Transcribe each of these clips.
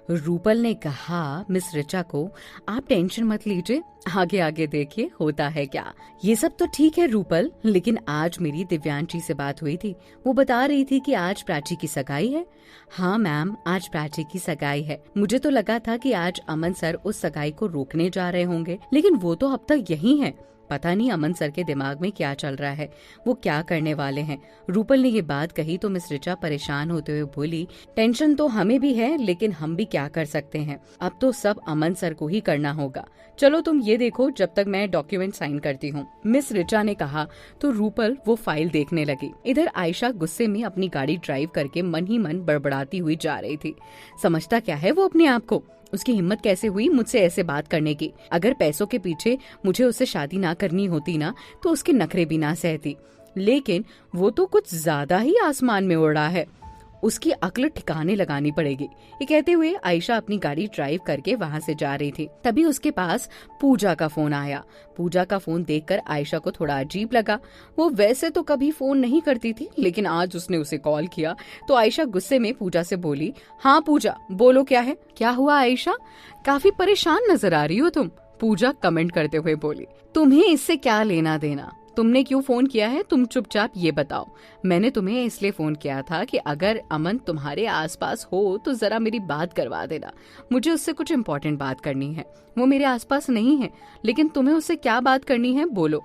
रूपल ने कहा मिस ऋचा को, आप टेंशन मत लीजिए, आगे आगे देखिए होता है क्या। ये सब तो ठीक है रूपल, लेकिन आज मेरी दिव्यांशी से बात हुई थी। वो बता रही थी कि आज प्राची की सगाई है। हाँ मैम, आज प्राची की सगाई है। मुझे तो लगा था कि आज अमन सर उस सगाई को रोकने जा रहे होंगे, लेकिन वो तो अब तक यही है। पता नहीं अमन सर के दिमाग में क्या चल रहा है, वो क्या करने वाले हैं। रूपल ने ये बात कही तो मिस ऋचा परेशान होते हुए बोली, टेंशन तो हमें भी है, लेकिन हम भी क्या कर सकते हैं, अब तो सब अमन सर को ही करना होगा। चलो तुम ये देखो जब तक मैं डॉक्यूमेंट साइन करती हूँ, मिस ऋचा ने कहा तो रूपल वो फाइल देखने लगी। इधर आयशा गुस्से में अपनी गाड़ी ड्राइव करके मन ही मन बड़बड़ाती हुई जा रही थी। समझता क्या है वो अपने आप को, उसकी हिम्मत कैसे हुई मुझसे ऐसे बात करने की। अगर पैसों के पीछे मुझे उससे शादी ना करनी होती ना, तो उसके नखरे भी ना सहती, लेकिन वो तो कुछ ज्यादा ही आसमान में उड़ रहा है, उसकी अक्ल ठिकाने लगानी पड़ेगी। ये कहते हुए आयशा अपनी गाड़ी ड्राइव करके वहाँ से जा रही थी। तभी उसके पास पूजा का फोन आया। पूजा का फोन देखकर आयशा को थोड़ा अजीब लगा। वो वैसे तो कभी फोन नहीं करती थी, लेकिन आज उसने उसे कॉल किया तो आयशा गुस्से में पूजा से बोली, हाँ पूजा बोलो क्या है। क्या हुआ आयशा, काफी परेशान नजर आ रही हो तुम, पूजा कमेंट करते हुए बोली। तुम्हें इससे क्या लेना देना, तुमने क्यों फोन किया है, तुम चुपचाप ये बताओ। मैंने तुम्हें इसलिए फोन किया था कि अगर अमन तुम्हारे आसपास हो तो जरा मेरी बात करवा देना, मुझे उससे कुछ इम्पोर्टेंट बात करनी है। वो मेरे आसपास नहीं है, लेकिन तुम्हें उससे क्या बात करनी है बोलो।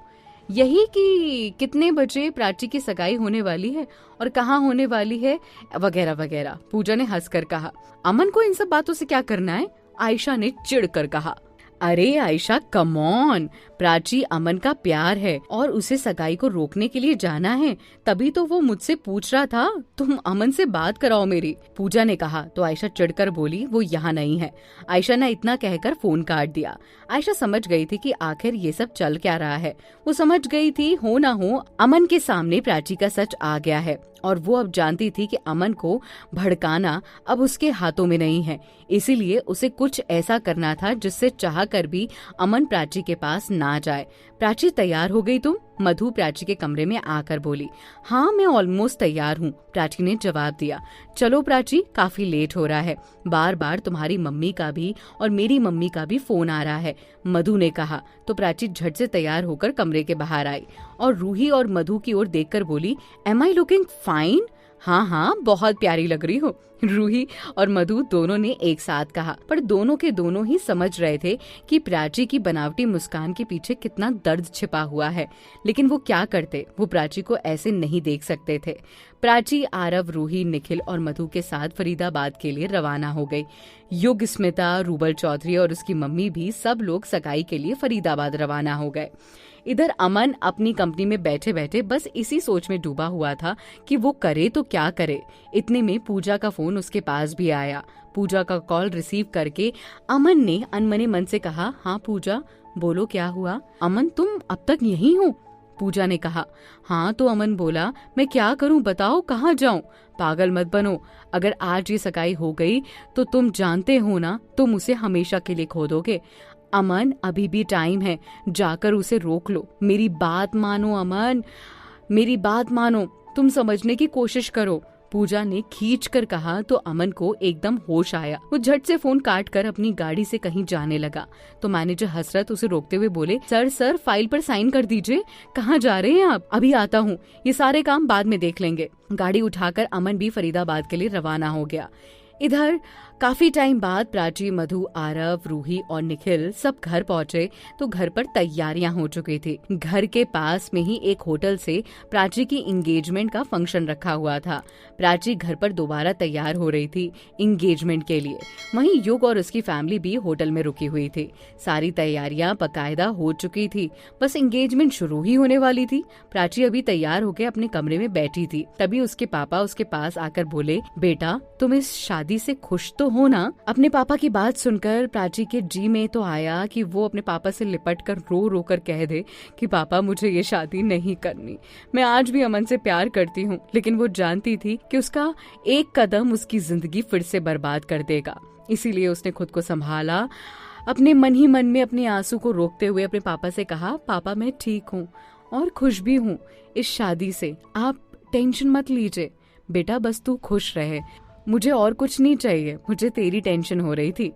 यही कि कितने बजे प्राची की सगाई होने वाली है और कहाँ होने वाली है, वगैरह वगैरह। पूजा ने हंसकर कहा, अमन को इन सब बातों से क्या करना है, आयशा ने चिढ़कर कहा। अरे आयशा कम ऑन, प्राची अमन का प्यार है और उसे सगाई को रोकने के लिए जाना है, तभी तो वो मुझसे पूछ रहा था तुम अमन से बात कराओ मेरी, पूजा ने कहा। तो आयशा चिढ़कर बोली, वो यहाँ नहीं है। आयशा ने इतना कहकर फोन काट दिया। आयशा समझ गई थी कि आखिर ये सब चल क्या रहा है। वो समझ गई थी हो ना हो अमन के सामने प्राची का सच आ गया है, और वो अब जानती थी कि अमन को भड़काना अब उसके हाथों में नहीं है। इसीलिए उसे कुछ ऐसा करना था जिससे चाह कर भी अमन प्राची के पास ना जाए। प्राची तैयार हो गई तुम, मधु प्राची के कमरे में आकर बोली। हाँ मैं ऑलमोस्ट तैयार हूँ, प्राची ने जवाब दिया। चलो प्राची, काफी लेट हो रहा है, बार बार तुम्हारी मम्मी का भी और मेरी मम्मी का भी फोन आ रहा है, मधु ने कहा। तो प्राची झट से तैयार होकर कमरे के बाहर आई और रूही और मधु की ओर देखकर बोली, एम आई लुकिंग फाइन। हाँ हाँ बहुत प्यारी लग रही हो, रूही और मधु दोनों ने एक साथ कहा, पर दोनों के दोनों ही समझ रहे थे कि प्राची की बनावटी मुस्कान के पीछे कितना दर्द छिपा हुआ है, लेकिन वो क्या करते, वो प्राची को ऐसे नहीं देख सकते थे। प्राची, आरव, रूही, निखिल और मधु के साथ फरीदाबाद के लिए रवाना हो गई। युग, स्मिता, रूबल चौधरी और उसकी मम्मी भी सब लोग सगाई के लिए फरीदाबाद रवाना हो गए। इधर अमन अपनी कंपनी में बैठे बैठे बस इसी सोच में डूबा हुआ था कि वो करे तो क्या करे। इतने में पूजा का फोन उसके पास भी आया। पूजा का कॉल रिसीव करके अमन ने अनमने मन से कहा, हाँ पूजा बोलो क्या हुआ। अमन तुम अब तक यहीं हो, पूजा ने कहा। हाँ तो अमन बोला, मैं क्या करूं बताओ, कहाँ जाऊं। पागल मत बनो, अगर आज ये सगाई हो गई तो तुम जानते हो ना, तुम उसे हमेशा के लिए खो दोगे। अमन अभी भी टाइम है, जाकर उसे रोक लो, मेरी बात मानो अमन, मेरी बात मानो, तुम समझने की कोशिश करो, पूजा ने खींच कर कहा। तो अमन को एकदम होश आया। वो झट से फोन काट कर अपनी गाड़ी से कहीं जाने लगा। तो मैनेजर हसरत उसे रोकते हुए बोले, सर फाइल पर साइन कर दीजिए। कहाँ जा रहे हैं आप? अभी आता हूँ, ये सारे काम बाद में देख लेंगे। गाड़ी उठाकर अमन भी फरीदाबाद के लिए रवाना हो गया। इधर काफी टाइम बाद प्राची, मधु, आरव, रूही और निखिल सब घर पहुंचे तो घर पर तैयारियां हो चुकी थी। घर के पास में ही एक होटल से प्राची की एंगेजमेंट का फंक्शन रखा हुआ था। प्राची घर पर दोबारा तैयार हो रही थी एंगेजमेंट के लिए। वहीं युग और उसकी फैमिली भी होटल में रुकी हुई थी। सारी तैयारियां बकायदा हो चुकी थी, बस एंगेजमेंट शुरू ही होने वाली थी। प्राची अभी तैयार होकर अपने कमरे में बैठी थी, तभी उसके पापा उसके पास आकर बोले, बेटा तुम इस शादी से खुश तो हो ना? अपने पापा की बात सुनकर प्राची के जी में तो आया कि वो अपने पापा से लिपट कर रो रो कर कह दे कि पापा मुझे ये शादी नहीं करनी। मैं आज भी अमन से प्यार करती हूँ, लेकिन वो जानती थी कि उसका एक कदम उसकी जिंदगी फिर से बर्बाद कर देगा। इसीलिए उसने खुद को संभाला, अपने मन ही मन में अपने आंसू को रोकते हुए अपने पापा से कहा, पापा मैं ठीक हूँ और खुश भी हूँ इस शादी से, आप टेंशन मत लीजिए बेटा, बस तू खुश रहे। मुझे और कुछ नहीं चाहिए, मुझे तेरी टेंशन हो रही थी।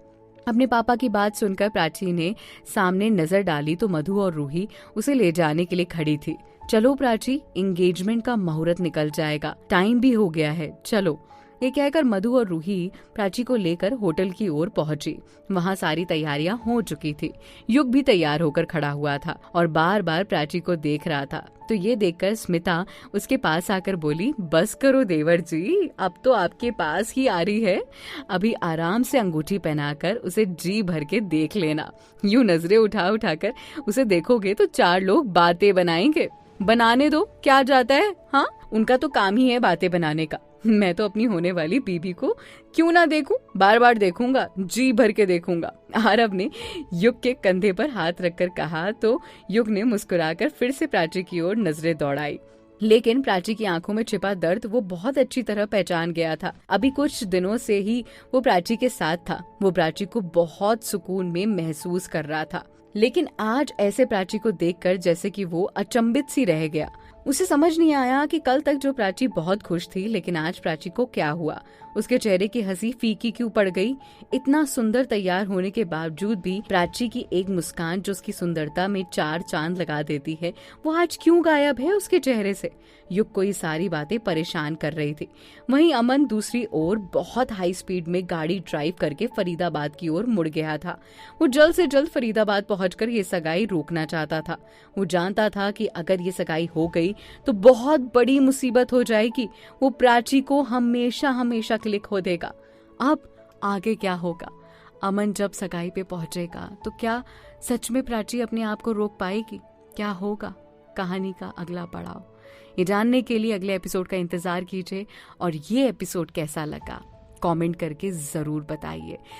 अपने पापा की बात सुनकर प्राची ने सामने नजर डाली तो मधु और रूही उसे ले जाने के लिए खड़ी थी। चलो प्राची, एंगेजमेंट का मुहूर्त निकल जाएगा, टाइम भी हो गया है, चलो। ये कहकर मधु और रूही प्राची को लेकर होटल की ओर पहुंची। वहां सारी तैयारियां हो चुकी थी। युग भी तैयार होकर खड़ा हुआ था और बार बार प्राची को देख रहा था। तो ये देखकर स्मिता उसके पास आकर बोली, बस करो देवर जी, अब तो आपके पास ही आ रही है। अभी आराम से अंगूठी पहनाकर उसे जी भर के देख लेना। यूं नजरें उठा उठाकर उसे देखोगे तो 4 लोग बातें बनाएंगे। बनाने दो, क्या जाता है, हाँ, उनका तो काम ही है बातें बनाने का। मैं तो अपनी होने वाली बीबी को क्यों ना देखूं, बार बार देखूंगा, जी भर के देखूंगा। आरव ने युग के कंधे पर हाथ रखकर कहा तो युग ने मुस्कुराकर फिर से प्राची की ओर नजरें दौड़ाई। लेकिन प्राची की आंखों में छिपा दर्द वो बहुत अच्छी तरह पहचान गया था। अभी कुछ दिनों से ही वो प्राची के साथ था। वो प्राची को बहुत सुकून में महसूस कर रहा था, लेकिन आज ऐसे प्राची को देखकर जैसे कि वो अचंभित सी रह गया। उसे समझ नहीं आया कि कल तक जो प्राची बहुत खुश थी, लेकिन आज प्राची को क्या हुआ। उसके चेहरे की हंसी फीकी क्यों पड़ गई। इतना सुंदर तैयार होने के बावजूद भी प्राची की एक मुस्कान जो उसकी सुंदरता में 4 चांद लगा देती है, वो आज क्यों गायब है उसके चेहरे से। युग को ये सारी बातें परेशान कर रही थी। वहीं अमन दूसरी ओर बहुत हाई स्पीड में गाड़ी ड्राइव करके फरीदाबाद की ओर मुड़ गया था। वो जल्द से जल्द फरीदाबाद पहुंचकर ये सगाई रोकना चाहता था। वो जानता था कि अगर ये सगाई हो गई तो बहुत बड़ी मुसीबत हो जाएगी। वो प्राची को हमेशा हमेशा के लिए खो देगा। अब आगे क्या होगा। अमन जब सगाई पे पहुंचेगा तो क्या सच में प्राची अपने आप को रोक पाएगी। क्या होगा कहानी का अगला पड़ाव, ये जानने के लिए अगले एपिसोड का इंतजार कीजिए। और ये एपिसोड कैसा लगा कमेंट करके जरूर बताइए।